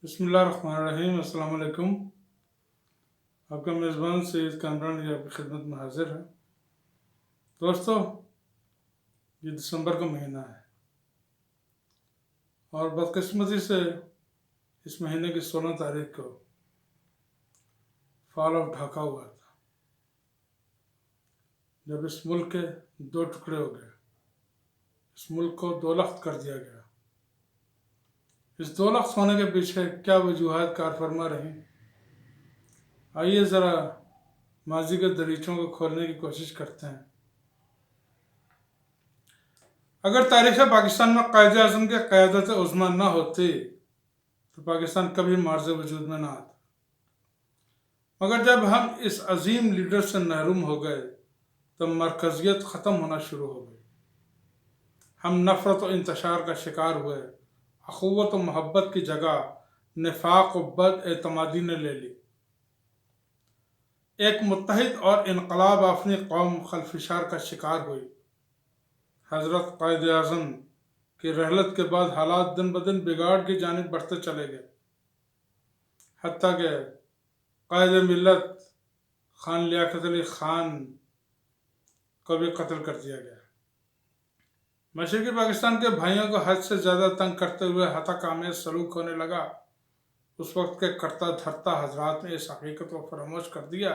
बिस्मिल्लाहिर्रहमानिर्रहीम। अस्सलाम वालेकुम। आपका मेज़बान सैयद कामरान जी आपकी खिदमत में हाजिर है। दोस्तों, ये दिसंबर का महीना है और बदकिस्मती से इस महीने की 16 तारीख को फॉल ऑफ ढाका हुआ था, जब इस मुल्क के दो टुकड़े हो गए। इस मुल्क को दो लख्त कर दिया गया। इस दो लख्त होने के पीछे क्या वजूहात कार फरमा रही, आइए ज़रा माजी के दरीचों को खोलने की कोशिश करते हैं। अगर तारीख़ पाकिस्तान में कायदे आज़म की क़यादत उज़्मा न होती तो पाकिस्तान कभी मार्ज़ वजूद में न आता। मगर जब हम इस अजीम लीडर से महरूम हो गए तो मरकज़ियत ख़त्म होना शुरू हो गई। हम नफ़रत और इंतशार का शिकार हुए। अख़ुव्वत और मोहब्बत की जगह निफ़ाक़ और बदएतमादी ने ले ली। एक मुत्तहिद और इनक़लाब आफ़नी कौम खलफिशार का शिकार हुई। हज़रत क़ायद आज़म की रहलत के बाद हालात दिन ब दिन बिगाड़ की जानिब बढ़ते चले गए, हत्ता कि क़ायद मिल्लत खान लियाक़त अली ख़ान को भी कत्ल कर दिया गया। मशरिक़ी पाकिस्तान के भाइयों को हद से ज़्यादा तंग करते हुए हतक आमेज़ सलूक होने लगा। उस वक्त के करता धरता हजरात ने इस हकीकत को फरामोश कर दिया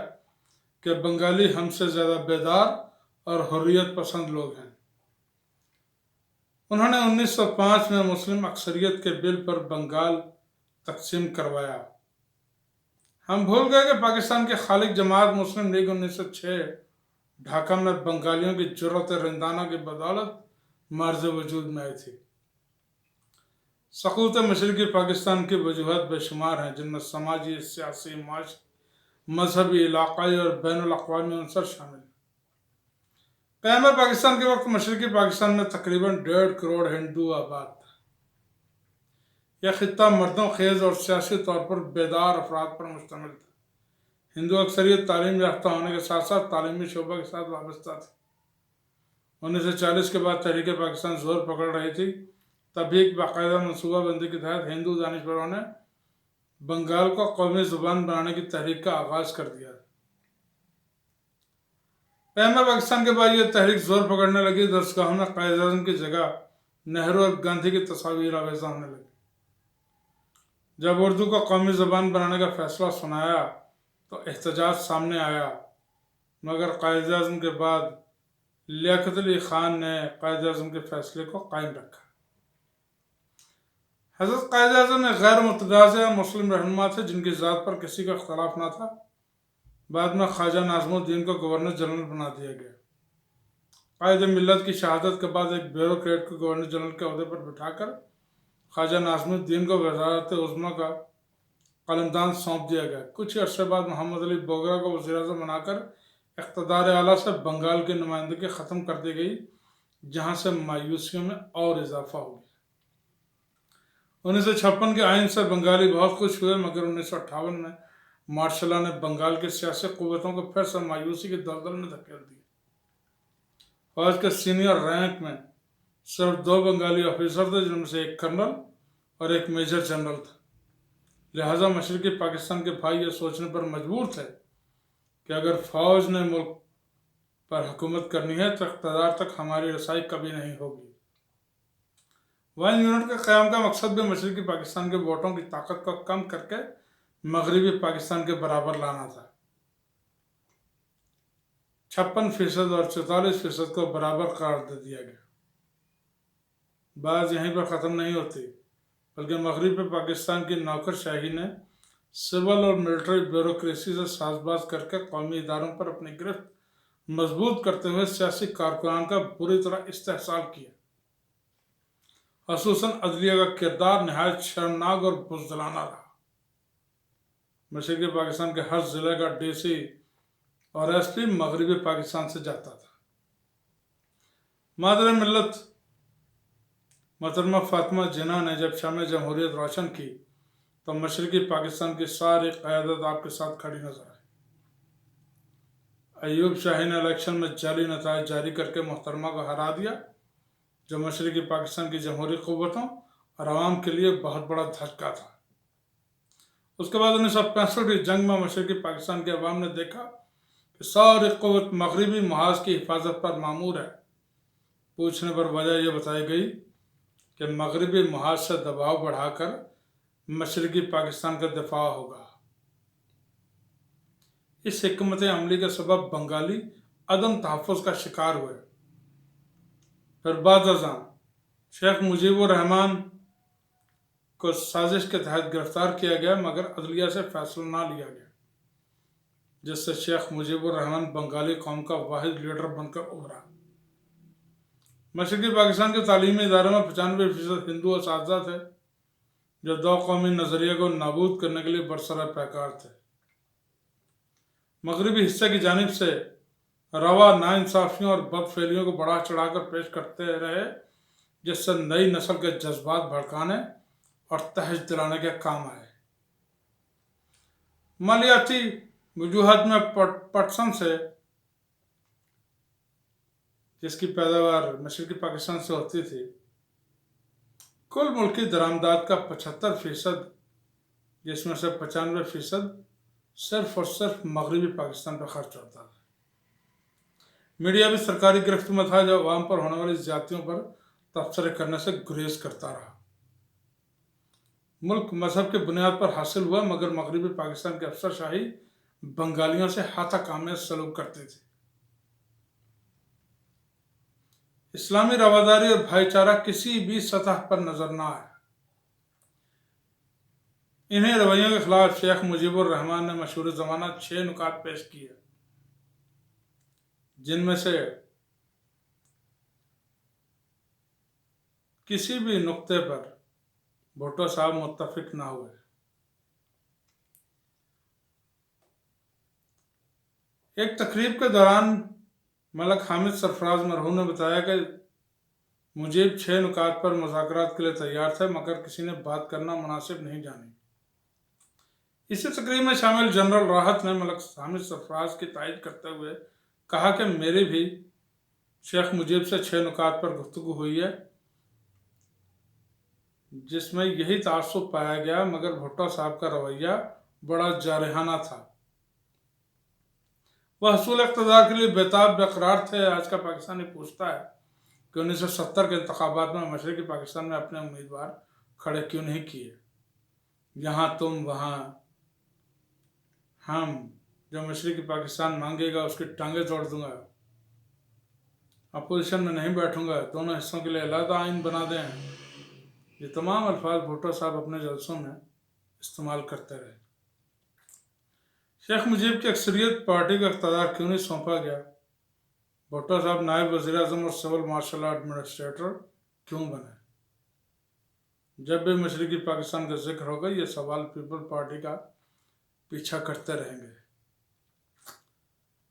कि बंगाली हमसे ज़्यादा बेदार और हुर्रियत पसंद लोग हैं। उन्होंने 1905 में मुस्लिम अक्सरियत के बिल पर बंगाल तकसीम करवाया। हम भूल गए कि पाकिस्तान के खालिक जमात मुस्लिम लीग 1906 ढाका में बंगालियों की जुर्रत रंदाना की बदौलत मार्ज़ वजूद में आई थी। सकूत मशरिक़ी पाकिस्तान की वजूहत बेशुमार हैं, जिनमें समाजी, सियासी, मजहबी, इलाक़ाई और बैनुल अक़वामी अंसर शामिल हैं। क़याम पाकिस्तान के वक्त मशरिक़ी पाकिस्तान में तकरीबन 1.5 करोड़ हिंदू आबाद था। यह खित्ता मर्दों खेज़ और सियासी तौर पर बेदार अफराद पर मुश्तमिल था। हिंदू अक्सरियत तालीम याफ्ता होने के साथ साथ तालीमी शोबा के साथ वाबस्ता थी। 1940 के बाद तहरीक पाकिस्तान जोर पकड़ रही थी, तभी एक बाकायदा मनसूबाबंदी के तहत हिंदू दानिशवरों ने बंगाल को कौमी ज़ुबान बनाने की तहरीक का आगाज़ कर दिया। क़याम पाकिस्तान के बाद यह तहरीक जोर पकड़ने लगी। दरसगाहों में क़ायद आज़म की जगह नेहरू और गांधी की तस्वीर आवेज़ा होने लगी। जब उर्दू को कौमी ज़बान बनाने का फ़ैसला सुनाया तो एहतजाज सामने आया, मगर क़ायद आज़म के बाद लियाक़त अली ख़ान ने क़ायद आज़म के फ़ैसले को कायम रखा। हज़रत क़ायद आज़म एक गैर मुतनाज़ मुस्लिम रहनुमा थे, जिनकी ज़ात पर किसी का इख्तलाफ न था। बाद में ख्वाजा नाज़मुद्दीन को गवर्नर जनरल बना दिया गया। क़ायद मिल्लत की शहादत के बाद एक ब्यूरोक्रेट को गवर्नर जनरल के अहदे पर बिठाकर ख्वाजा नाज़मुद्दीन को वज़ारत उज़्मा का कलमदान सौंप दिया गया। कुछ अर्से बाद मोहम्मद अली बोगरा को वज़ीर-ए-आज़म बनाकर इक़्तिदार आला से बंगाल की नुमाइंदगी ख़त्म कर दी गई, जहाँ से मायूसियों में और इजाफा हो गया। 1956 के आइन से बंगाली बहुत खुश हुए, मगर 1958 में मार्शल ने बंगाल की सियासी क़ुव्वतों को फिर से मायूसी के दलदल में धकेल दिया। फौज के सीनियर रैंक में सिर्फ 2 बंगाली ऑफिसर थे, जिनमें से एक कर्नल और एक मेजर जनरल था। लिहाजा मशरिक़ी पाकिस्तान के भाई ये सोचने पर मजबूर थे कि अगर फ़ौज ने मुल्क पर हुकूमत करनी है तो इक़्तिदार तक हमारी रसाई कभी नहीं होगी। वन यूनिट के क़याम का मकसद भी मशरिक़ी पाकिस्तान के वोटों की ताकत को कम करके मगरबी पाकिस्तान के बराबर लाना था। 56% और 44% को बराबर करार दे दिया गया। बात यहीं पर ख़त्म नहीं होती, बल्कि मगरबी पाकिस्तान की नौकरशाही ने सिविल और मिलिट्री ब्यूरोक्रेसी से साजबाज करके कौमी इदारों पर अपनी गिरफ्त मजबूत करते हुए सियासी कारकुनान का बुरी तरह इस्तेहसाल किया। ख़ुसूसन अदलिया का किरदार नहायत शर्मनाक और बुज़दिलाना रहा। मशरिक़ी पाकिस्तान के हर ज़िले का DC और SP मगरबी पाकिस्तान से जाता था। मादर मिल्लत मोहतरमा फ़ातिमा जिन्ना ने जब शाम जमहूरियत रोशन की तो मशरिक़ी पाकिस्तान की सारी क़यादत आपके साथ खड़ी नजर आई। अयूब शाही ने इलेक्शन में जाली नताइज जारी करके मोहतरमा को हरा दिया, जो मशरिक़ी पाकिस्तान की जमहूरी क़ुव्वतों और आवाम के लिए बहुत बड़ा धक्का था। उसके बाद 1965 की जंग में मशरकी पाकिस्तान के अवाम ने देखा कि सारी क़ुव्वत मगरबी महाज की हिफाजत पर मामूर है। पूछने पर वजह यह बताई गई कि मगरबी महाज से दबाव बढ़ाकर मशरकी पाकिस्तान का दिफा होगा। इस हिकमत अमली के सबब बंगाली अदम तहफ़्फ़ुज़ का शिकार हुए। फिर बाद अज़ां शेख मुजीबुर रहमान को साजिश के तहत गिरफ्तार किया गया, मगर अदलिया से फैसला ना लिया गया, जिससे शेख मुजीबुर रहमान बंगाली कौम का वाहिद लीडर बनकर उभरा। मशरकी पाकिस्तान के तालीमी इदारों में 95% हिंदू असातिज़ा थे जो दो कौमी नज़रिए को नाबूद करने के लिए बरसर पैकार थे। मगरबी हिस्से की जानिब से रवा नाइंसाफ़ियों और बदफेलियों को बढ़ा चढ़ाकर पेश करते रहे, जिससे नई नस्ल के जज्बात भड़काने और तहज़ दिलाने के काम आए। मालियाती वजूहात में पटसन से, जिसकी पैदावार मशरकी पाकिस्तान से होती थी, कुल मुल्की दरामदात का 75%, जिसमें से 95% सिर्फ और सिर्फ मगरबी पाकिस्तान पर खर्च होता था। मीडिया भी सरकारी गिरफ्त में था, जो अवाम पर होने वाली ज़्यादतियों पर तबसरे करने से गुरेज करता रहा। मुल्क मजहब के बुनियाद पर हासिल हुआ, मगर मगरबी पाकिस्तान की अफसरशाही बंगालियों से हाथा कामे सलूक करती थी। इस्लामी रवादारी और भाईचारा किसी भी सतह पर नजर न आया। इन्हीं रवैयों के खिलाफ शेख मुजीबुर रहमान ने मशहूर ज़माना 6 नुकात पेश किए, जिनमें से किसी भी नुक्ते पर भुट्टो साहब मुत्तफिक ना हुए। एक तकरीब के दौरान मलक हामिद सरफराज मरहूम ने बताया कि मुजीब 6 नुकात पर मुज़ाकरात के लिए तैयार थे, मगर किसी ने बात करना मुनासिब नहीं जानी। इसी तकरीब में शामिल जनरल राहत ने मलक हामिद सरफराज की तायद करते हुए कहा कि मेरी भी शेख मुजीब से 6 नुकात पर गुफ्तगू हुई है, जिसमें यही तासुब पाया गया, मगर भुट्टो साहब का रवैया बड़ा जारहाना था। वह हसूल इक़्तिदार के लिए बेताब बेकरार थे। आज का पाकिस्तानी पूछता है कि 1970 के इंतखाबात में मशरकी पाकिस्तान में अपने उम्मीदवार खड़े क्यों नहीं किए। यहाँ तुम वहाँ हम, जो मशरकी पाकिस्तान मांगेगा उसकी टांगें तोड़ दूंगा, अपोजिशन में नहीं बैठूंगा, दोनों हिस्सों के लिए अलग आइन बना दें। ये तमाम अल्फाज भुट्टो साहब अपने जलसों में इस्तेमाल करते रहे। शेख मुजीब की अक्सरियत पार्टी का इक़्तिदार क्यों नहीं सौंपा गया। भुट्टो साहब नायब वज़ीर-ए-आज़म और सिविल मार्शल एडमिनिस्ट्रेटर क्यों बने। जब भी मशरकी पाकिस्तान का जिक्र होगा, ये सवाल पीपल पार्टी का पीछा करते रहेंगे।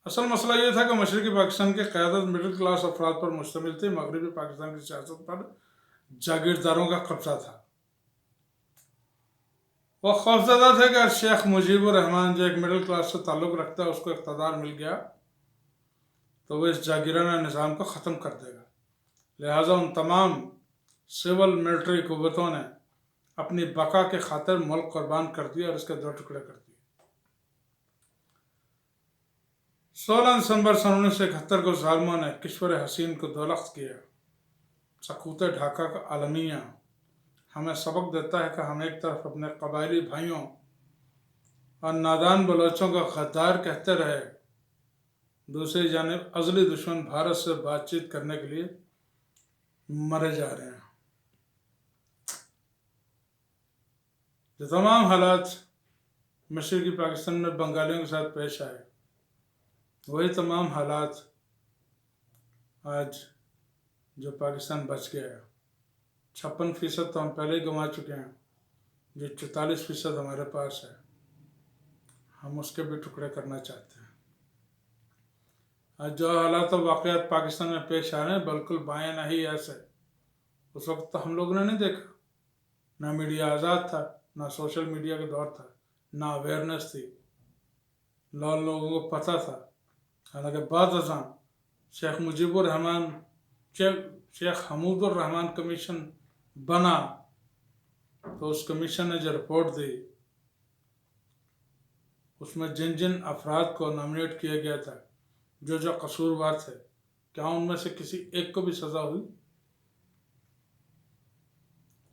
असल मसला ये था कि मशरकी पाकिस्तान की क़यादत मिडिल क्लास अफराद पर मुश्तमिल थी। मगरबी पाकिस्तान की सियासत पर जागीरदारों का कब्जा था। वह खौफज़दा थे कि शेख मुजीबुर रहमान, जो एक मिडिल क्लास से ताल्लुक़ रखता है, उसको इक़्तिदार मिल गया तो वह इस जागीराना निज़ाम को ख़त्म कर देगा। लिहाजा उन तमाम सिविल मिलिट्री क़ुव्वतों ने अपनी बका के खातिर मुल्क कुर्बान कर दिया और इसके 2 टुकड़े कर दिए। 16 दिसंबर सन 1971 को ज़ालिमों ने किश्वर हसीन को दोलख्त किया। सकूत ढाका का आलमिया हमें सबक देता है कि हम एक तरफ अपने कबायली भाइयों और नादान बलोचों को गद्दार कहते रहे, दूसरी जानिब अज़ली दुश्मन भारत से बातचीत करने के लिए मरे जा रहे हैं। जो तमाम हालात मशरकी पाकिस्तान में बंगालियों के साथ पेश आए, वही तमाम हालात आज जो पाकिस्तान बच गया है। 56% तो हम पहले ही गंवा चुके हैं, जो 44% हमारे पास है, हम उसके भी टुकड़े करना चाहते हैं। आज जो हालात और वाक़यात पाकिस्तान में पेश आ रहे हैं, बिल्कुल बाएं नहीं ऐसे। उस वक्त तो हम लोगों ने नहीं देखा, ना मीडिया आज़ाद था, ना सोशल मीडिया का दौर था, ना अवेयरनेस थी, लोगों को पता था। हालांकि बाद अज़ां शेख मुजीबुर रहमान, शेख हमीदुर रहमान कमीशन बना, तो उस कमीशन ने जो रिपोर्ट दी اس میں جن جن افراد کو نامنیٹ کیا گیا تھا جو جو قصوروار تھے، کیا ان میں سے کسی ایک کو بھی سزا ہوئی؟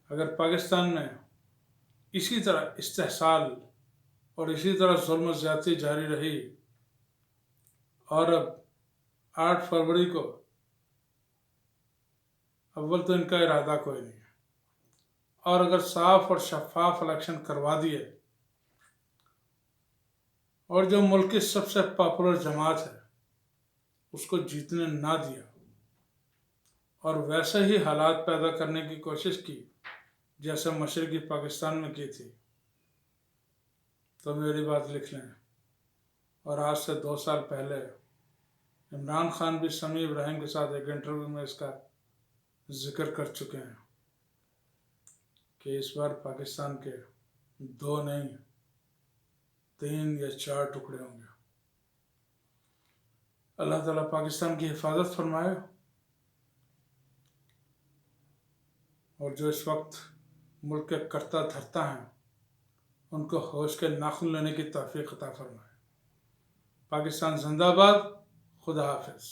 اگر پاکستان میں اسی طرح استحصال اور اسی طرح ظلم و زیادتی جاری رہی اور اب 8 فروری کو، اول تو ان کا ارادہ کوئی نہیں ہے، اور اگر صاف اور شفاف الیکشن کروا دیے اور جو ملک کی سب سے پاپولر جماعت ہے اس کو جیتنے نہ دیا اور ویسے ہی حالات پیدا کرنے کی کوشش کی جیسے مشرقی پاکستان میں کی تھی، تو میری بات لکھ لیں۔ اور آج سے 2 سال پہلے عمران خان بھی سمیع ابراہیم کے ساتھ ایک انٹرویو میں اس کا ذکر کر چکے ہیں کہ اس بار پاکستان کے 2 نہیں 3 یا 4 ٹکڑے ہوں گے۔ اللہ تعالیٰ پاکستان کی حفاظت فرمائے، اور جو اس وقت ملک کے کرتا دھرتا ہیں ان کو ہوش کے ناخن لینے کی توفیق عطا فرمائے۔ پاکستان زندہ باد، خدا حافظ۔